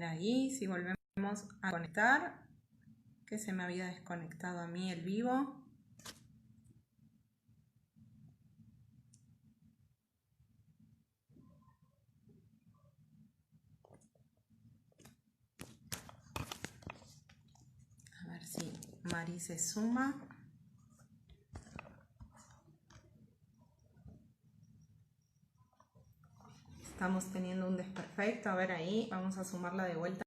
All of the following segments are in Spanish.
ver ahí si volvemos a conectar, que se me había desconectado a mí el vivo. A ver si Mari se suma. Estamos teniendo un desperfecto, a ver ahí, vamos a sumarla de vuelta.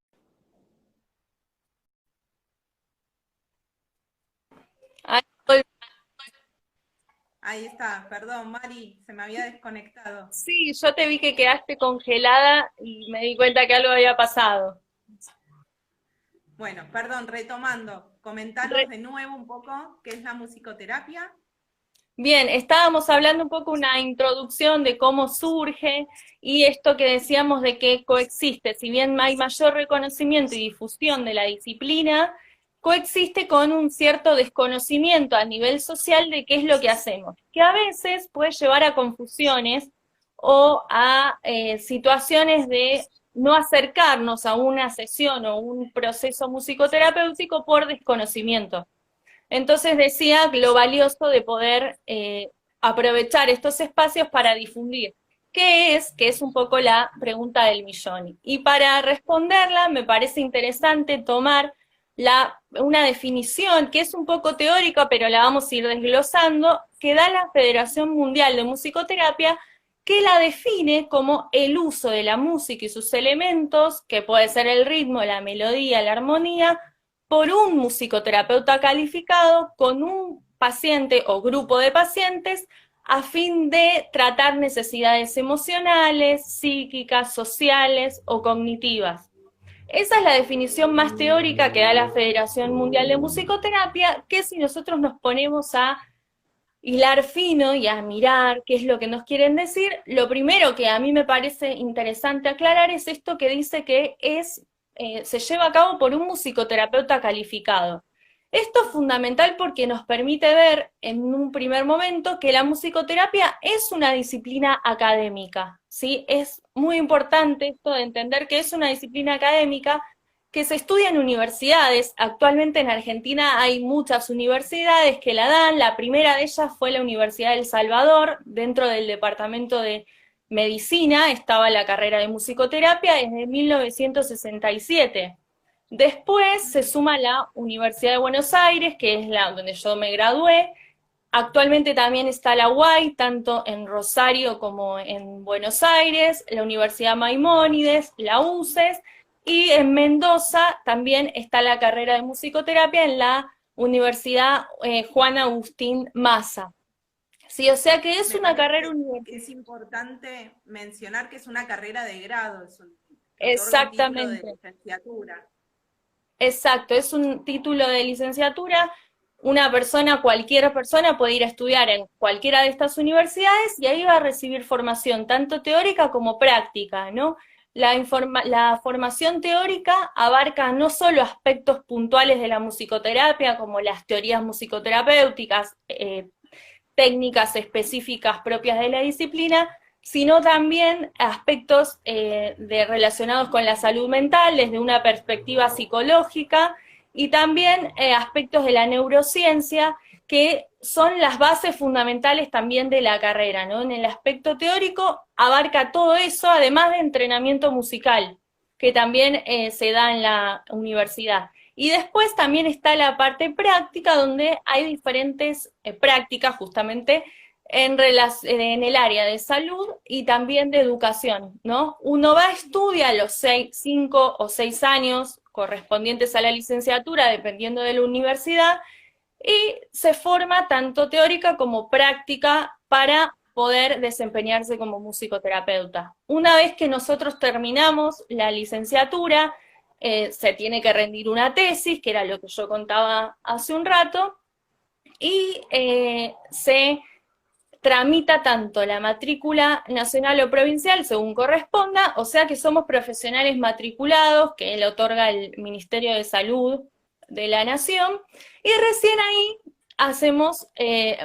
Ahí está, perdón Mari, se me había desconectado. Sí, yo te vi que quedaste congelada y me di cuenta que algo había pasado. Bueno, perdón, retomando, comentanos de nuevo un poco qué es la musicoterapia. Bien, estábamos hablando un poco una introducción de cómo surge y esto que decíamos de que coexiste, si bien hay mayor reconocimiento y difusión de la disciplina, coexiste con un cierto desconocimiento a nivel social de qué es lo que hacemos, que a veces puede llevar a confusiones o a situaciones de no acercarnos a una sesión o un proceso musicoterapéutico por desconocimiento. Entonces decía lo valioso de poder aprovechar estos espacios para difundir. ¿Qué es? Que es un poco la pregunta del millón. Y para responderla me parece interesante tomar una definición que es un poco teórica, pero la vamos a ir desglosando, que da la Federación Mundial de Musicoterapia, que la define como el uso de la música y sus elementos, que puede ser el ritmo, la melodía, la armonía, por un musicoterapeuta calificado con un paciente o grupo de pacientes a fin de tratar necesidades emocionales, psíquicas, sociales o cognitivas. Esa es la definición más teórica que da la Federación Mundial de Musicoterapia, que si nosotros nos ponemos a hilar fino y a mirar qué es lo que nos quieren decir, lo primero que a mí me parece interesante aclarar es esto que dice que se lleva a cabo por un musicoterapeuta calificado. Esto es fundamental porque nos permite ver en un primer momento que la musicoterapia es una disciplina académica, ¿sí? Es muy importante esto de entender que es una disciplina académica que se estudia en universidades. Actualmente en Argentina hay muchas universidades que la dan. La primera de ellas fue la Universidad del Salvador, dentro del departamento de medicina estaba la carrera de musicoterapia desde 1967. Después se suma la Universidad de Buenos Aires, que es la donde yo me gradué. Actualmente también está la UAI, tanto en Rosario como en Buenos Aires, la Universidad Maimónides, la UCES, y en Mendoza también está la carrera de musicoterapia en la Universidad Juan Agustín Maza. Sí, o sea que es Me una carrera parece que universitaria. es importante mencionar que es una carrera de grado, te otorga un título de Exactamente. licenciatura. Exacto, es un título de licenciatura. Una persona, cualquier persona puede ir a estudiar en cualquiera de estas universidades y ahí va a recibir formación tanto teórica como práctica, ¿no? La formación teórica abarca no solo aspectos puntuales de la musicoterapia, como las teorías musicoterapéuticas, técnicas específicas propias de la disciplina, sino también aspectos relacionados con la salud mental desde una perspectiva psicológica y también aspectos de la neurociencia que son las bases fundamentales también de la carrera, ¿no? En el aspecto teórico abarca todo eso, además de entrenamiento musical, que también se da en la universidad. Y después también está la parte práctica, donde hay diferentes prácticas justamente en el área de salud y también de educación, ¿no? Uno va a estudiar los 5 o 6 años correspondientes a la licenciatura, dependiendo de la universidad, y se forma tanto teórica como práctica para poder desempeñarse como musicoterapeuta. Una vez que nosotros terminamos la licenciatura, se tiene que rendir una tesis, que era lo que yo contaba hace un rato, y se tramita tanto la matrícula nacional o provincial según corresponda, o sea que somos profesionales matriculados que le otorga el Ministerio de Salud de la Nación, y recién ahí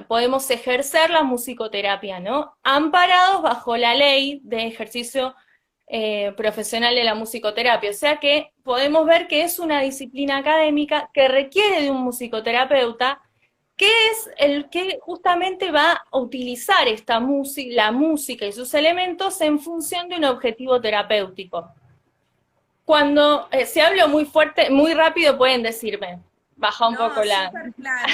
podemos ejercer la musicoterapia, ¿no? Amparados bajo la ley de ejercicio profesional de la musicoterapia. O sea que podemos ver que es una disciplina académica que requiere de un musicoterapeuta, que es el que justamente va a utilizar la música y sus elementos en función de un objetivo terapéutico. Cuando se habla muy fuerte, muy rápido, pueden decirme, baja un poco la... Súper claro.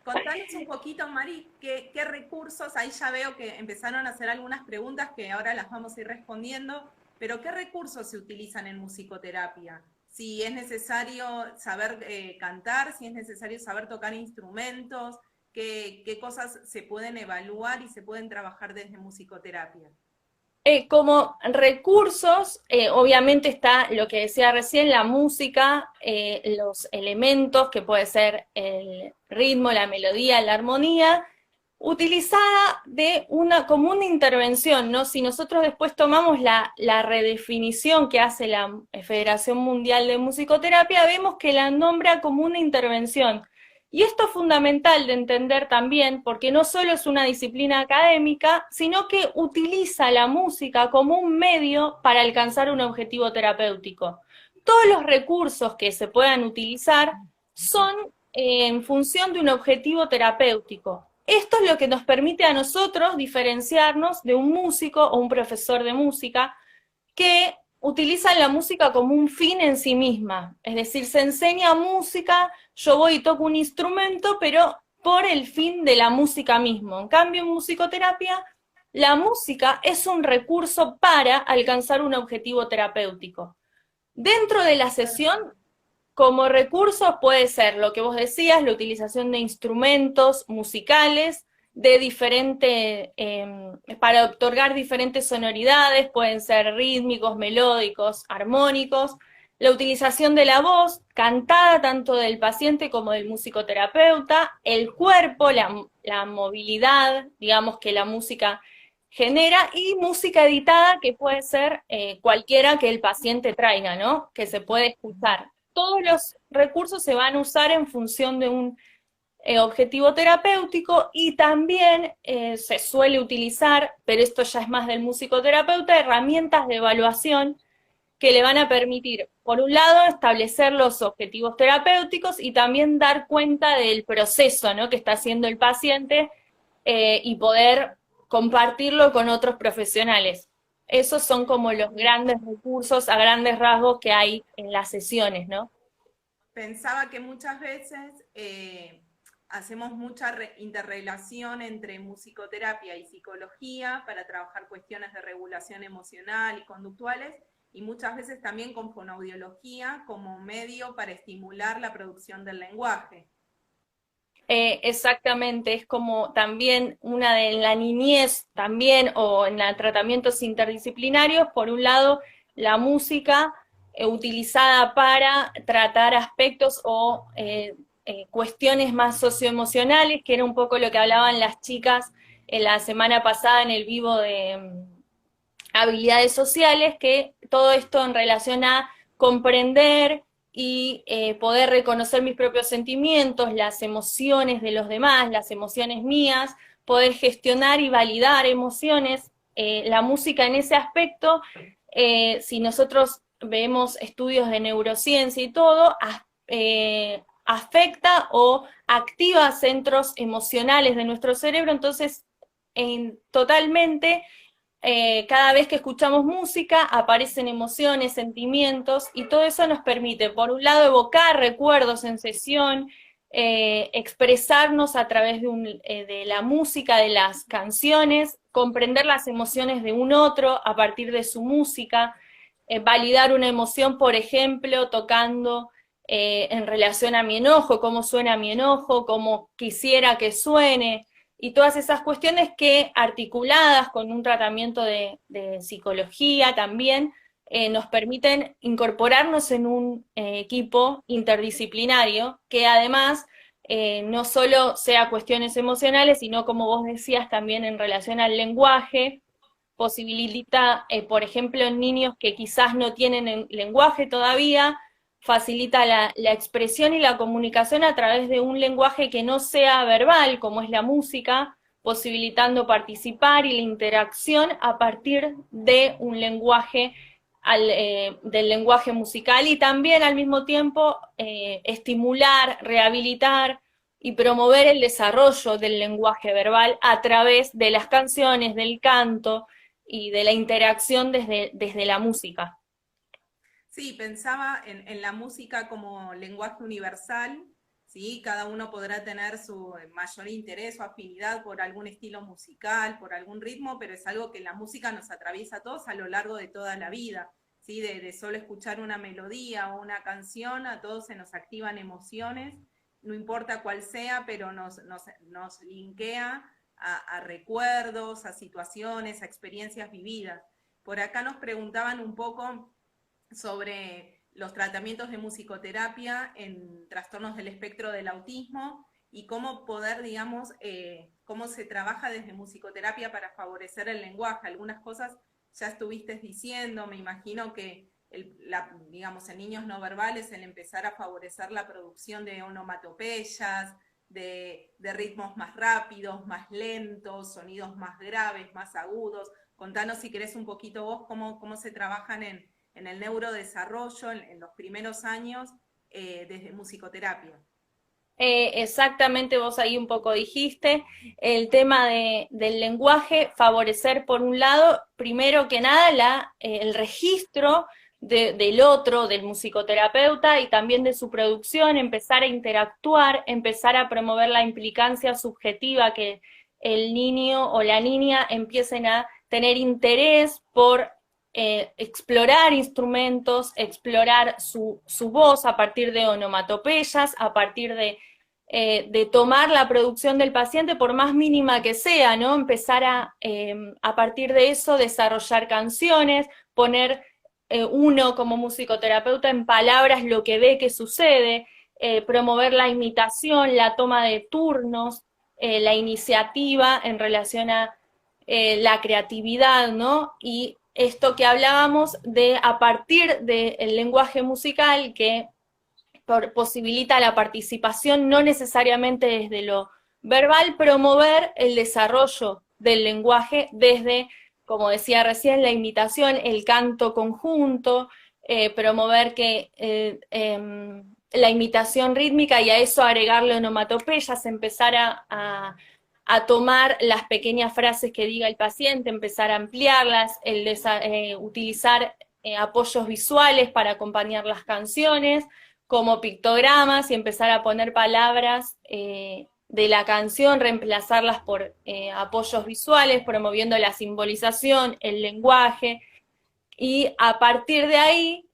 Contanos un poquito, Mari, qué recursos, ahí ya veo que empezaron a hacer algunas preguntas que ahora las vamos a ir respondiendo, pero ¿qué recursos se utilizan en musicoterapia? Si es necesario saber cantar, si es necesario saber tocar instrumentos, qué cosas se pueden evaluar y se pueden trabajar desde musicoterapia. Como recursos, obviamente está lo que decía recién, la música, los elementos, que puede ser el ritmo, la melodía, la armonía, utilizada como una intervención, ¿no? Si nosotros después tomamos la redefinición que hace la Federación Mundial de Musicoterapia, vemos que la nombra como una intervención. Y esto es fundamental de entender también, porque no solo es una disciplina académica, sino que utiliza la música como un medio para alcanzar un objetivo terapéutico. Todos los recursos que se puedan utilizar son en función de un objetivo terapéutico. Esto es lo que nos permite a nosotros diferenciarnos de un músico o un profesor de música que utilizan la música como un fin en sí misma. Es decir, se enseña música, yo voy y toco un instrumento, pero por el fin de la música mismo. En cambio, en musicoterapia, la música es un recurso para alcanzar un objetivo terapéutico. Dentro de la sesión, como recursos puede ser lo que vos decías, la utilización de instrumentos musicales, para otorgar diferentes sonoridades, pueden ser rítmicos, melódicos, armónicos, la utilización de la voz, cantada tanto del paciente como del musicoterapeuta, el cuerpo, la movilidad, digamos, que la música genera, y música editada, que puede ser cualquiera que el paciente traiga, ¿no? Que se puede escuchar. Todos los recursos se van a usar en función de un objetivo terapéutico, y también se suele utilizar, pero esto ya es más del musicoterapeuta, herramientas de evaluación que le van a permitir, por un lado, establecer los objetivos terapéuticos y también dar cuenta del proceso, ¿no?, que está haciendo el paciente, y poder compartirlo con otros profesionales. Esos son como los grandes recursos a grandes rasgos que hay en las sesiones, ¿no? Pensaba que muchas veces hacemos mucha interrelación entre musicoterapia y psicología para trabajar cuestiones de regulación emocional y conductuales, y muchas veces también con fonoaudiología como medio para estimular la producción del lenguaje. Exactamente, es como también una de la niñez también, o en tratamientos interdisciplinarios, por un lado la música utilizada para tratar aspectos o cuestiones más socioemocionales, que era un poco lo que hablaban las chicas la semana pasada en el vivo de habilidades sociales, que todo esto en relación a comprender y poder reconocer mis propios sentimientos, las emociones de los demás, las emociones mías, poder gestionar y validar emociones. La música en ese aspecto, si nosotros vemos estudios de neurociencia y todo, afecta o activa centros emocionales de nuestro cerebro. Entonces totalmente cada vez que escuchamos música aparecen emociones, sentimientos, y todo eso nos permite, por un lado, evocar recuerdos en sesión, expresarnos a través de la música, de las canciones, comprender las emociones de un otro a partir de su música, validar una emoción, por ejemplo, tocando en relación a mi enojo, cómo suena mi enojo, cómo quisiera que suene, y todas esas cuestiones que, articuladas con un tratamiento de psicología también, nos permiten incorporarnos en un equipo interdisciplinario que además no solo sea cuestiones emocionales, sino, como vos decías, también en relación al lenguaje, posibilita, por ejemplo, en niños que quizás no tienen lenguaje todavía, facilita la expresión y la comunicación a través de un lenguaje que no sea verbal, como es la música, posibilitando participar y la interacción a partir de un lenguaje del lenguaje musical y también al mismo tiempo estimular, rehabilitar y promover el desarrollo del lenguaje verbal a través de las canciones, del canto y de la interacción desde la música. Sí, pensaba en la música como lenguaje universal, ¿sí? Cada uno podrá tener su mayor interés o afinidad por algún estilo musical, por algún ritmo, pero es algo que la música nos atraviesa a todos a lo largo de toda la vida, ¿sí? De solo escuchar una melodía o una canción, a todos se nos activan emociones, no importa cuál sea, pero nos linkea a recuerdos, a situaciones, a experiencias vividas. Por acá nos preguntaban un poco sobre los tratamientos de musicoterapia en trastornos del espectro del autismo y cómo poder, digamos, cómo se trabaja desde musicoterapia para favorecer el lenguaje. Algunas cosas ya estuviste diciendo, me imagino que, digamos, en niños no verbales, el empezar a favorecer la producción de onomatopeyas, de ritmos más rápidos, más lentos, sonidos más graves, más agudos. Contanos si querés un poquito vos cómo se trabajan en el neurodesarrollo en los primeros años desde musicoterapia. Exactamente, vos ahí un poco dijiste, el tema del lenguaje, favorecer por un lado, primero que nada, el registro del otro, del musicoterapeuta y también de su producción, empezar a interactuar, empezar a promover la implicancia subjetiva, que el niño o la niña empiecen a tener interés por explorar instrumentos, explorar su voz a partir de onomatopeyas, a partir de tomar la producción del paciente, por más mínima que sea, ¿no? Empezar a partir de eso, desarrollar canciones, poner uno como musicoterapeuta en palabras lo que ve que sucede, promover la imitación, la toma de turnos, la iniciativa en relación a la creatividad, ¿no? Y esto que hablábamos de a partir del lenguaje musical que posibilita la participación no necesariamente desde lo verbal, promover el desarrollo del lenguaje desde, como decía recién, la imitación, el canto conjunto, promover que la imitación rítmica y a eso agregarle onomatopeyas, empezar a tomar las pequeñas frases que diga el paciente, empezar a ampliarlas, utilizar apoyos visuales para acompañar las canciones, como pictogramas y empezar a poner palabras de la canción, reemplazarlas por apoyos visuales, promoviendo la simbolización, el lenguaje, y a partir de ahí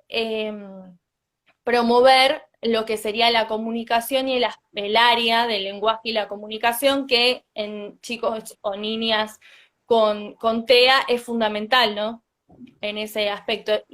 promover lo que sería la comunicación y el área del lenguaje y la comunicación, que en chicos o niñas con TEA es fundamental, ¿no? En ese aspecto.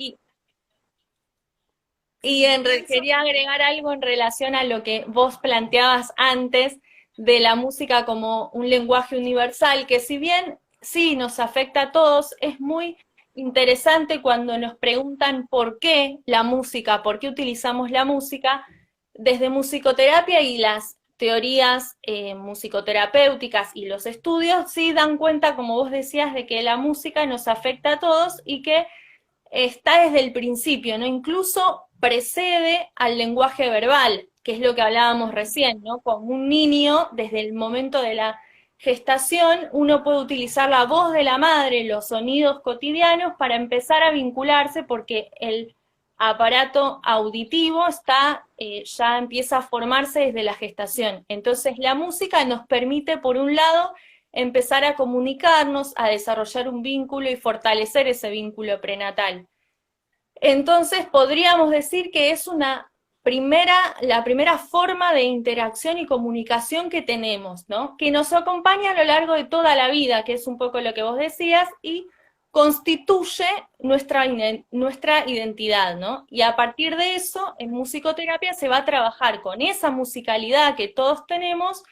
Quería agregar algo en relación a lo que vos planteabas antes de la música como un lenguaje universal, que si bien sí nos afecta a todos, es muy interesante cuando nos preguntan por qué la música, por qué utilizamos la música, desde musicoterapia y las teorías musicoterapéuticas y los estudios sí dan cuenta, como vos decías, de que la música nos afecta a todos y que está desde el principio, ¿no? Incluso precede al lenguaje verbal, que es lo que hablábamos recién, ¿no? Como un niño, desde el momento de la gestación, uno puede utilizar la voz de la madre, los sonidos cotidianos, para empezar a vincularse, porque el aparato auditivo ya empieza a formarse desde la gestación. Entonces la música nos permite, por un lado, empezar a comunicarnos, a desarrollar un vínculo y fortalecer ese vínculo prenatal. Entonces podríamos decir que es la primera forma de interacción y comunicación que tenemos, ¿no? Que nos acompaña a lo largo de toda la vida, que es un poco lo que vos decías, y constituye nuestra identidad, ¿no? Y a partir de eso, en musicoterapia se va a trabajar con esa musicalidad que todos tenemos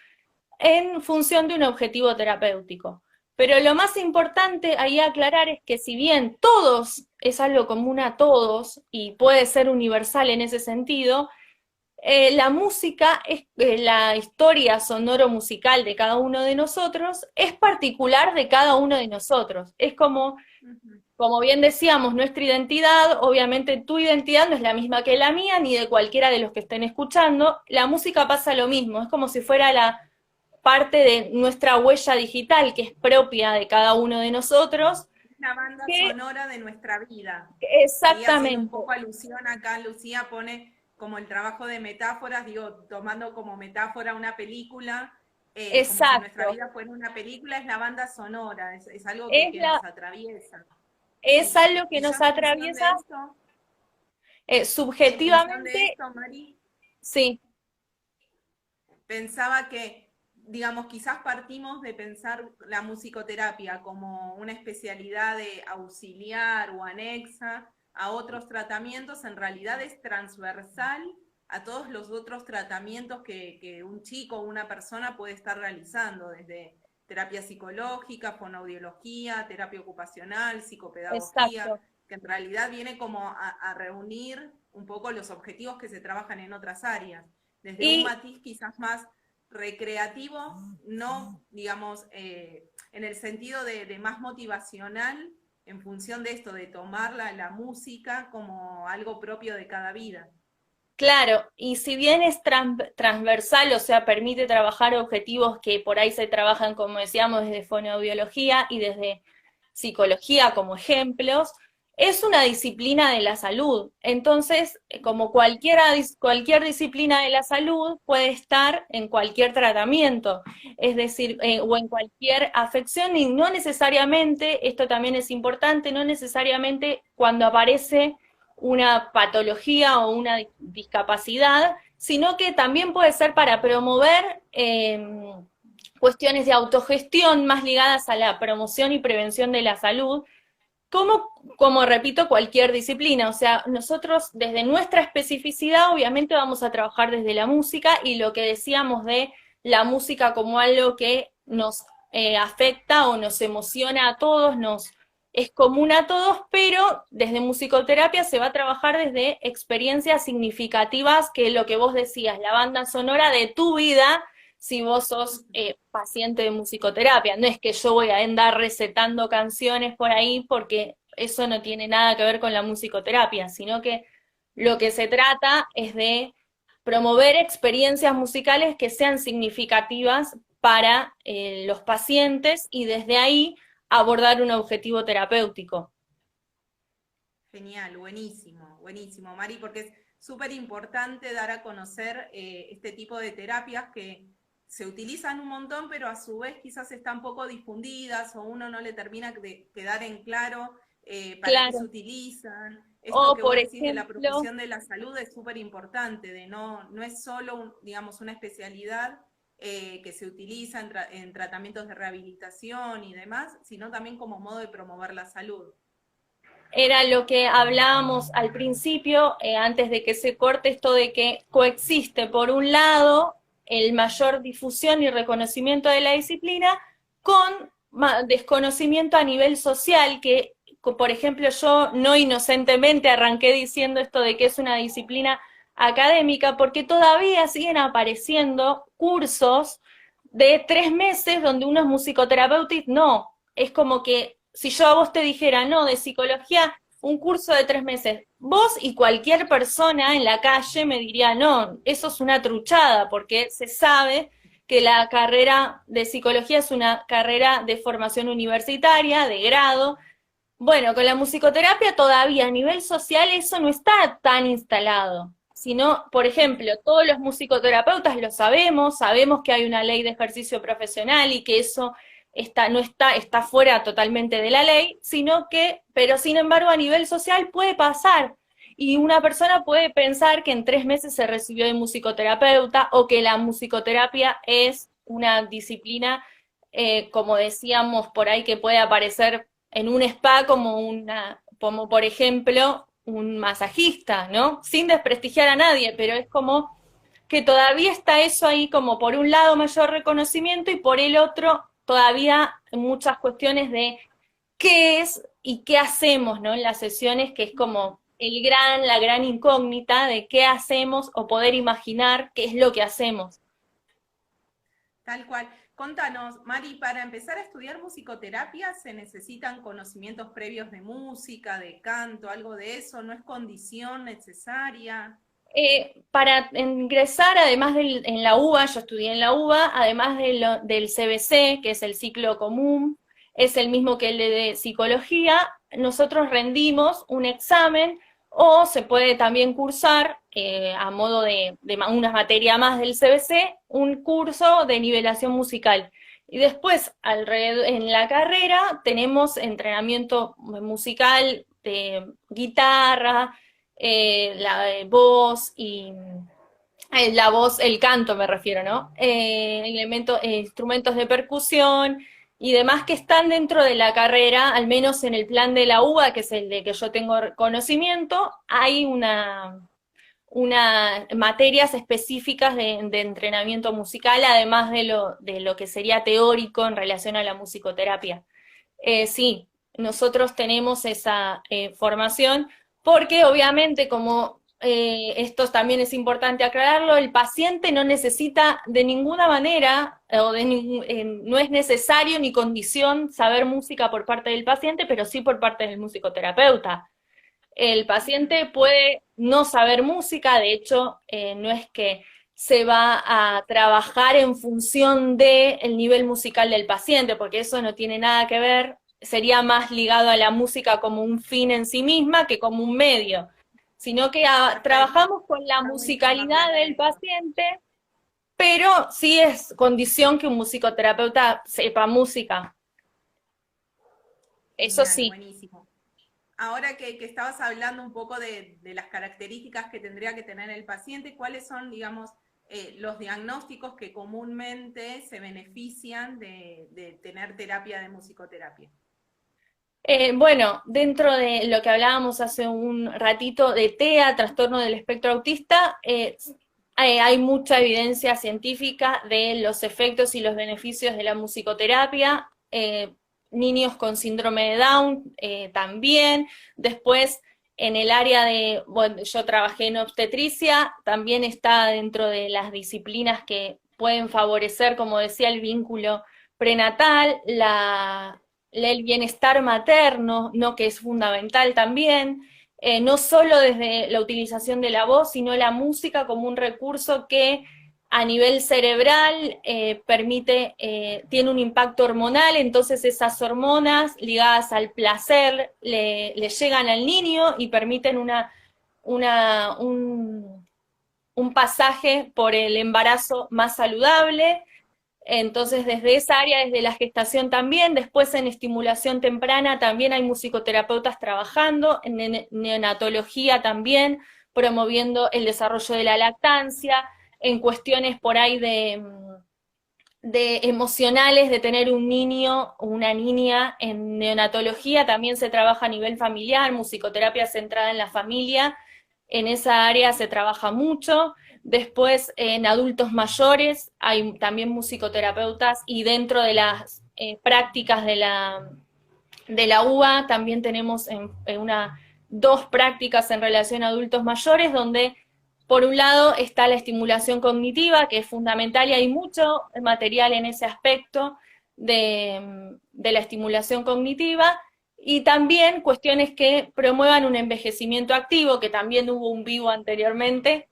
en función de un objetivo terapéutico. Pero lo más importante ahí aclarar es que si bien todos es algo común a todos y puede ser universal en ese sentido, la música, la historia sonoro-musical de cada uno de nosotros es particular de cada uno de nosotros. Es como como bien decíamos, nuestra identidad, obviamente tu identidad no es la misma que la mía, ni de cualquiera de los que estén escuchando. La música pasa lo mismo, es como si fuera la parte de nuestra huella digital, que es propia de cada uno de nosotros, La banda que sonora de nuestra vida. Ahí haciendo un exactamente, poco alusión acá, Lucía pone como el trabajo de metáforas, digo, tomando como metáfora una película, como si nuestra exacto, vida fuera una película, es la banda sonora, es algo es, que nos la, atraviesa. es Sí. algo que Y yo nos en función atraviesa de esto, en función de subjetivamente, esto, Mari, sí, pensaba que, digamos, quizás partimos de pensar la musicoterapia como una especialidad de auxiliar o anexa a otros tratamientos, en realidad es transversal a todos los otros tratamientos que un chico o una persona puede estar realizando, desde terapia psicológica, fonoaudiología, terapia ocupacional, psicopedagogía, exacto. que en realidad viene como a reunir un poco los objetivos que se trabajan en otras áreas desde un Y matiz quizás más recreativo, no, digamos, en el sentido de más motivacional, en función de esto, de tomar la música como algo propio de cada vida. claro, y si bien es transversal, o sea, permite trabajar objetivos que por ahí se trabajan, como decíamos, desde fonoaudiología y desde psicología como ejemplos, es una disciplina de la salud. Entonces, como cualquier disciplina de la salud puede estar en cualquier tratamiento, es decir, o en cualquier afección, y no necesariamente, esto también es importante, no necesariamente cuando aparece una patología o una discapacidad, sino que también puede ser para promover cuestiones de autogestión más ligadas a la promoción y prevención de la salud, como repito, cualquier disciplina. O sea, nosotros desde nuestra especificidad obviamente vamos a trabajar desde la música y lo que decíamos de la música como algo que nos afecta o nos emociona a todos, nos es común a todos, pero desde musicoterapia se va a trabajar desde experiencias significativas, que es lo que vos decías, la banda sonora de tu vida, si vos sos paciente de musicoterapia. No es que yo voy a andar recetando canciones por ahí porque eso no tiene nada que ver con la musicoterapia, sino que lo que se trata es de promover experiencias musicales que sean significativas para los pacientes y desde ahí abordar un objetivo terapéutico. Genial, buenísimo, buenísimo, Mari, porque es súper importante dar a conocer este tipo de terapias que se utilizan un montón, pero a su vez quizás están poco difundidas o uno no le termina de quedar en claro para qué se Claro. utilizan. Esto O, que vos por decís de la ejemplo, profesión de la salud es súper importante, de no es solo, digamos, una especialidad que se utiliza en tratamientos de rehabilitación y demás, sino también como modo de promover la salud. era lo que hablábamos al principio, antes de que se corte esto de que coexiste, por un lado, el mayor difusión y reconocimiento de la disciplina con desconocimiento a nivel social, que, por ejemplo, yo no inocentemente arranqué diciendo esto de que es una disciplina académica, porque todavía siguen apareciendo cursos de 3 meses donde uno es musicoterapeuta y no, es como que si yo a vos te dijera, no, de psicología, un curso de 3 meses, vos y cualquier persona en la calle me diría, no, eso es una truchada, porque se sabe que la carrera de psicología es una carrera de formación universitaria, de grado. Bueno, con la musicoterapia todavía a nivel social eso no está tan instalado, sino, por ejemplo, todos los musicoterapeutas lo sabemos, sabemos que hay una ley de ejercicio profesional y que eso no está fuera totalmente de la ley, sino que, pero sin embargo a nivel social puede pasar. Y una persona puede pensar que en 3 meses se recibió de musicoterapeuta o que la musicoterapia es una disciplina, como decíamos por ahí, que puede aparecer en un spa como por ejemplo un masajista, ¿no? Sin desprestigiar a nadie, pero es como que todavía está eso ahí como por un lado mayor reconocimiento y por el otro todavía muchas cuestiones de qué es y qué hacemos, ¿no? En las sesiones, que es como la gran incógnita de qué hacemos o poder imaginar qué es lo que hacemos. Tal cual. Contanos, Mari, para empezar a estudiar musicoterapia se necesitan conocimientos previos de música, de canto, algo de eso, ¿no es condición necesaria? Para ingresar, además en la UBA, yo estudié en la UBA, además del CBC, que es el ciclo común, es el mismo que el de psicología, nosotros rendimos un examen o se puede también cursar, a modo de una materia más del CBC, un curso de nivelación musical. Y después, en la carrera, tenemos entrenamiento musical de guitarra, la voz y la voz, el canto me refiero, ¿no? Instrumentos de percusión y demás que están dentro de la carrera, al menos en el plan de la UBA, que es el de que yo tengo conocimiento, hay una materias específicas de entrenamiento musical, además de lo que sería teórico en relación a la musicoterapia. Sí, nosotros tenemos esa formación porque obviamente como esto también es importante aclararlo, el paciente no necesita de ninguna manera no es necesario ni condición saber música por parte del paciente, pero sí por parte del musicoterapeuta. El paciente puede no saber música, de hecho, no es que se va a trabajar en función del nivel musical del paciente, porque eso no tiene nada que ver, sería más ligado a la música como un fin en sí misma que como un medio, sino que trabajamos con la musicalidad del paciente, pero sí es condición que un musicoterapeuta sepa música. Eso Genial, sí. buenísimo. Ahora que estabas hablando un poco de las características que tendría que tener el paciente, ¿cuáles son, digamos, los diagnósticos que comúnmente se benefician de tener terapia de musicoterapia? Bueno, dentro de lo que hablábamos hace un ratito de TEA, trastorno del espectro autista, hay mucha evidencia científica de los efectos y los beneficios de la musicoterapia. Niños con síndrome de Down también. Después, en el área bueno, yo trabajé en obstetricia, también está dentro de las disciplinas que pueden favorecer, como decía, el vínculo prenatal, el bienestar materno, ¿no? Que es fundamental también, no solo desde la utilización de la voz, sino la música como un recurso que a nivel cerebral tiene un impacto hormonal, entonces esas hormonas ligadas al placer le llegan al niño y permiten un pasaje por el embarazo más saludable. Entonces, desde esa área, desde la gestación también, después en estimulación temprana también hay musicoterapeutas trabajando, en neonatología también, promoviendo el desarrollo de la lactancia, en cuestiones por ahí de emocionales, de tener un niño o una niña. En neonatología también se trabaja a nivel familiar, musicoterapia centrada en la familia, en esa área se trabaja mucho. Después, en adultos mayores, hay también musicoterapeutas y dentro de las prácticas de la UBA también tenemos dos prácticas en relación a adultos mayores, donde por un lado está la estimulación cognitiva, que es fundamental y hay mucho material en ese aspecto de la estimulación cognitiva, y también cuestiones que promuevan un envejecimiento activo, que también hubo un vivo anteriormente,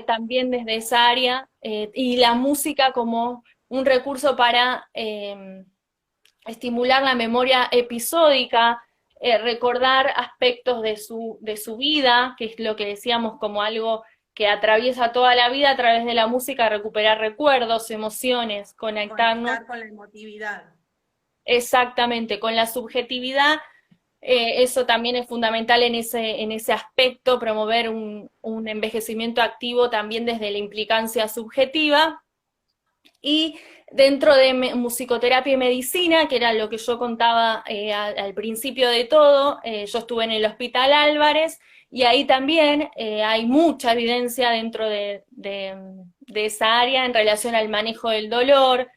también desde esa área, y la música como un recurso para estimular la memoria episódica, recordar aspectos de su vida, que es lo que decíamos como algo que atraviesa toda la vida a través de la música, recuperar recuerdos, emociones, conectarnos. Conectar con la emotividad. Exactamente, con la subjetividad. Eso también es fundamental en ese aspecto, promover un envejecimiento activo también desde la implicancia subjetiva. Y dentro de musicoterapia y medicina, que era lo que yo contaba al principio de todo, yo estuve en el Hospital Álvarez, y ahí también hay mucha evidencia dentro de esa área en relación al manejo del dolor,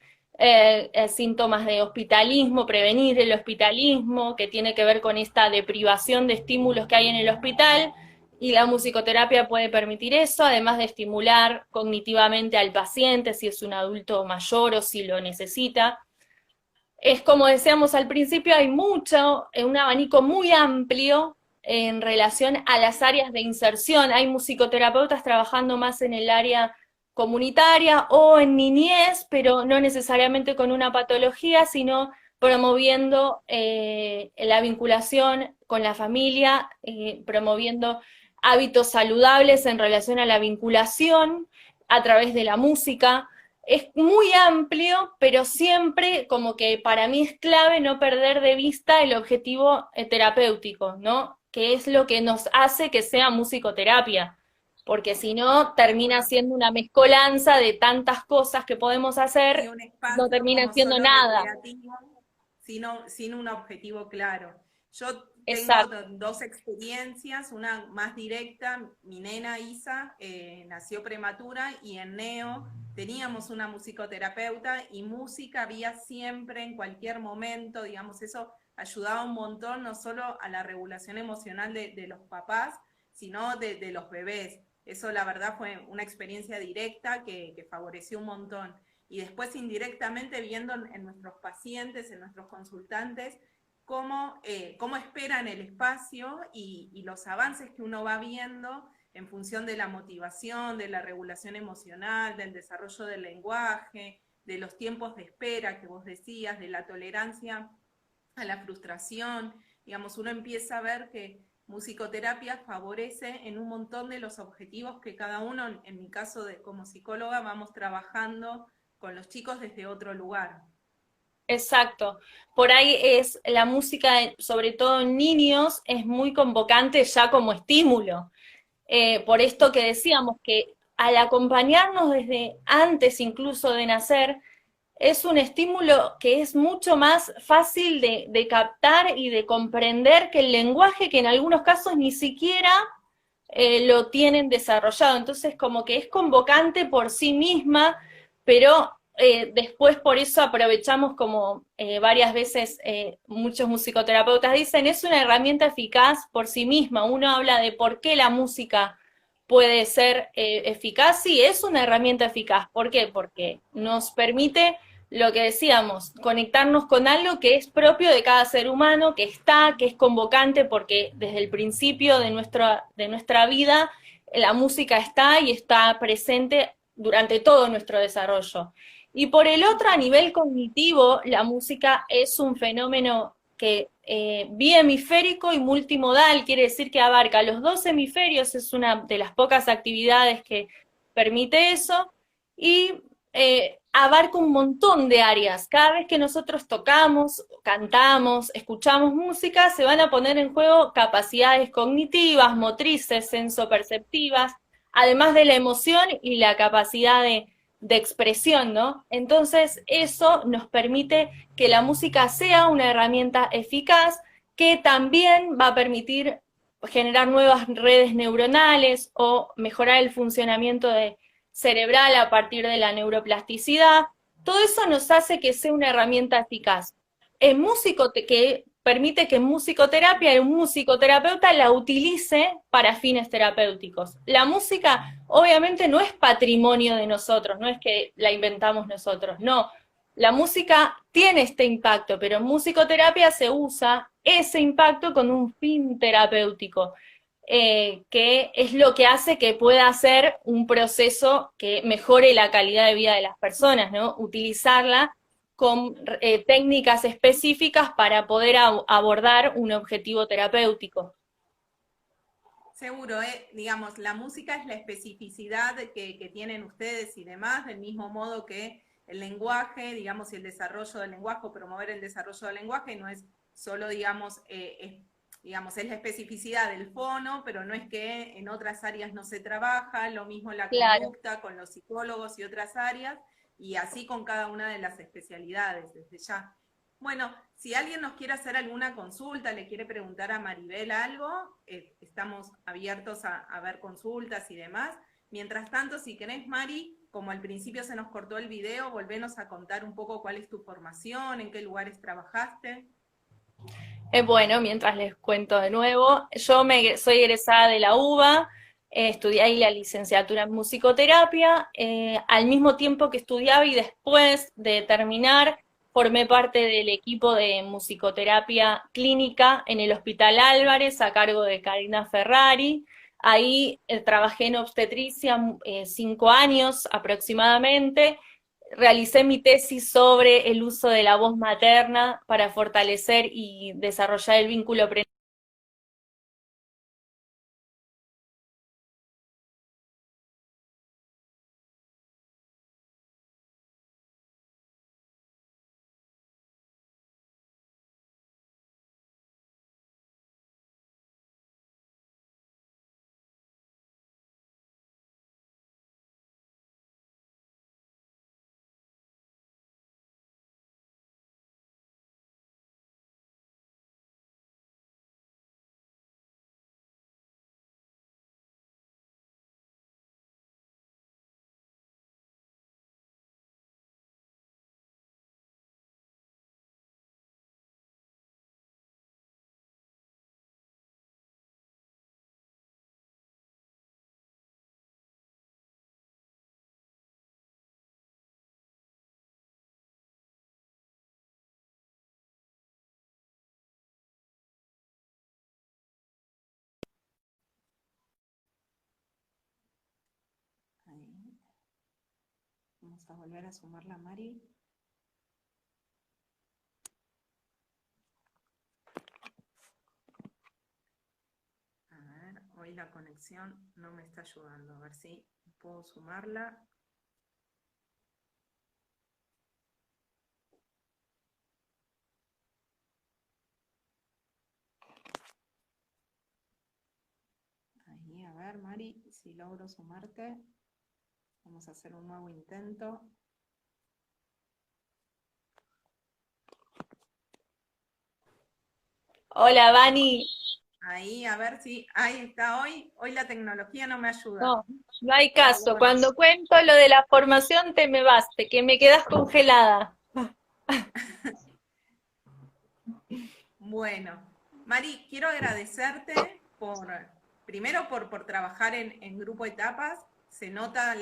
síntomas de hospitalismo, prevenir el hospitalismo, que tiene que ver con esta deprivación de estímulos que hay en el hospital, Y la musicoterapia puede permitir eso, además de estimular cognitivamente al paciente si es un adulto mayor o si lo necesita. Es como decíamos al principio, hay mucho, un abanico muy amplio en relación a las áreas de inserción. Hay musicoterapeutas trabajando más en el área comunitaria o en niñez, pero no necesariamente con una patología, sino promoviendo la vinculación con la familia, promoviendo hábitos saludables en relación a la vinculación a través de la música. Es muy amplio, pero siempre como que para mí es clave no perder de vista el objetivo terapéutico, ¿no? Que es lo que nos hace que sea musicoterapia, porque si no termina Bueno, siendo una mezcolanza de tantas cosas que podemos y hacer, un no espacio termina como siendo solo nada. recreativo, sin un objetivo claro. Yo tengo Exacto. dos experiencias, una más directa. Mi nena Isa nació prematura y en Neo teníamos una musicoterapeuta y música había siempre, en cualquier momento, digamos, eso ayudaba un montón, no solo a la regulación emocional de los papás, sino de los bebés. Eso la verdad fue una experiencia directa que favoreció un montón. Y después indirectamente viendo en nuestros pacientes, en nuestros consultantes, cómo esperan el espacio y los avances que uno va viendo en función de la motivación, de la regulación emocional, del desarrollo del lenguaje, de los tiempos de espera que vos decías, de la tolerancia a la frustración. Digamos, uno empieza a ver que musicoterapia favorece en un montón de los objetivos que cada uno, en mi caso como psicóloga, vamos trabajando con los chicos desde otro lugar. Exacto. Por ahí es la música, sobre todo en niños, es muy convocante ya como estímulo. Por esto que decíamos que al acompañarnos desde antes incluso de nacer, es un estímulo que es mucho más fácil de captar y de comprender que el lenguaje que en algunos casos ni siquiera lo tienen desarrollado. Entonces, como que es convocante por sí misma, pero después por eso aprovechamos como varias veces muchos musicoterapeutas dicen, es una herramienta eficaz por sí misma. Uno habla de por qué la música puede ser eficaz, sí, es una herramienta eficaz. ¿Por qué? Porque nos permite lo que decíamos, conectarnos con algo que es propio de cada ser humano, que está, que es convocante, porque desde el principio de nuestra vida la música está y está presente durante todo nuestro desarrollo. Y por el otro, a nivel cognitivo, la música es un fenómeno que bihemisférico y multimodal, quiere decir que abarca los dos hemisferios, es una de las pocas actividades que permite eso, y abarca un montón de áreas. Cada vez que nosotros tocamos, cantamos, escuchamos música, se van a poner en juego capacidades cognitivas, motrices, sensoperceptivas, además de la emoción y la capacidad de expresión, ¿no? Entonces, eso nos permite que la música sea una herramienta eficaz que también va a permitir generar nuevas redes neuronales o mejorar el funcionamiento cerebral a partir de la neuroplasticidad. Todo eso nos hace que sea una herramienta eficaz. El músico que permite que en musicoterapia un musicoterapeuta la utilice para fines terapéuticos. La música obviamente no es patrimonio de nosotros, no es que la inventamos nosotros, no. La música tiene este impacto, pero en musicoterapia se usa ese impacto con un fin terapéutico, que es lo que hace que pueda ser un proceso que mejore la calidad de vida de las personas, ¿no? Utilizarla con técnicas específicas para poder abordar un objetivo terapéutico. Seguro, digamos, la música es la especificidad que tienen ustedes y demás, del mismo modo que el lenguaje, digamos, y el desarrollo del lenguaje, o promover el desarrollo del lenguaje, no es solo, digamos, es la especificidad del fono, pero no es que en otras áreas no se trabaja, lo mismo la Claro. conducta con los psicólogos y otras áreas, y así con cada una de las especialidades, desde ya. Bueno, si alguien nos quiere hacer alguna consulta, le quiere preguntar a Maribel algo, estamos abiertos a ver consultas y demás. Mientras tanto, si querés, Mari, como al principio se nos cortó el video, volvenos a contar un poco cuál es tu formación, en qué lugares trabajaste. Bueno, mientras les cuento de nuevo, soy egresada de la UBA, estudié ahí la licenciatura en musicoterapia, al mismo tiempo que estudiaba y después de terminar formé parte del equipo de musicoterapia clínica en el Hospital Álvarez a cargo de Karina Ferrari. Ahí trabajé en obstetricia 5 años aproximadamente. Realicé mi tesis sobre el uso de la voz materna para fortalecer y desarrollar el vínculo prenatal. Ahí. Vamos a volver a sumarla, Mari. A ver, hoy la conexión no me está ayudando. A ver si puedo sumarla. Ahí, a ver, Mari, si logro sumarte. Vamos a hacer un nuevo intento. Hola, Vani. Ahí, a ver si... Ahí está hoy. Hoy la tecnología no me ayuda. No, no hay Pero caso. bueno. Cuando cuento lo de la formación te me vas, que me quedas congelada. Bueno, Mari, quiero agradecerte primero por trabajar en Grupo Etapas. Se nota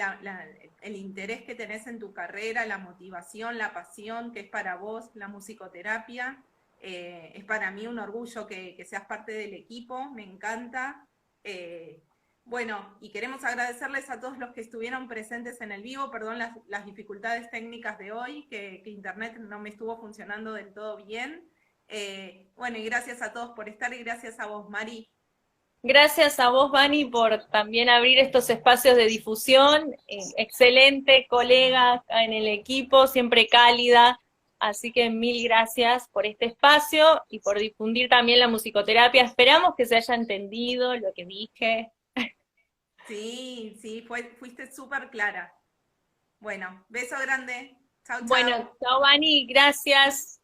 el interés que tenés en tu carrera, la motivación, la pasión que es para vos la musicoterapia. Es para mí un orgullo que seas parte del equipo, me encanta. Eh, bueno, y queremos agradecerles a todos los que estuvieron presentes en el vivo. Perdón las dificultades técnicas de hoy, que internet no me estuvo funcionando del todo bien. Bueno, y gracias a todos por estar y gracias a vos, Mari. Gracias a vos, Vani, por también abrir estos espacios de difusión. Excelente colega acá en el equipo, siempre cálida. Así que mil gracias por este espacio y por difundir también la musicoterapia. Esperamos que se haya entendido lo que dije. Sí, sí, fuiste súper clara. Bueno, beso grande. Chau, chau. Bueno, chao, Vani, gracias.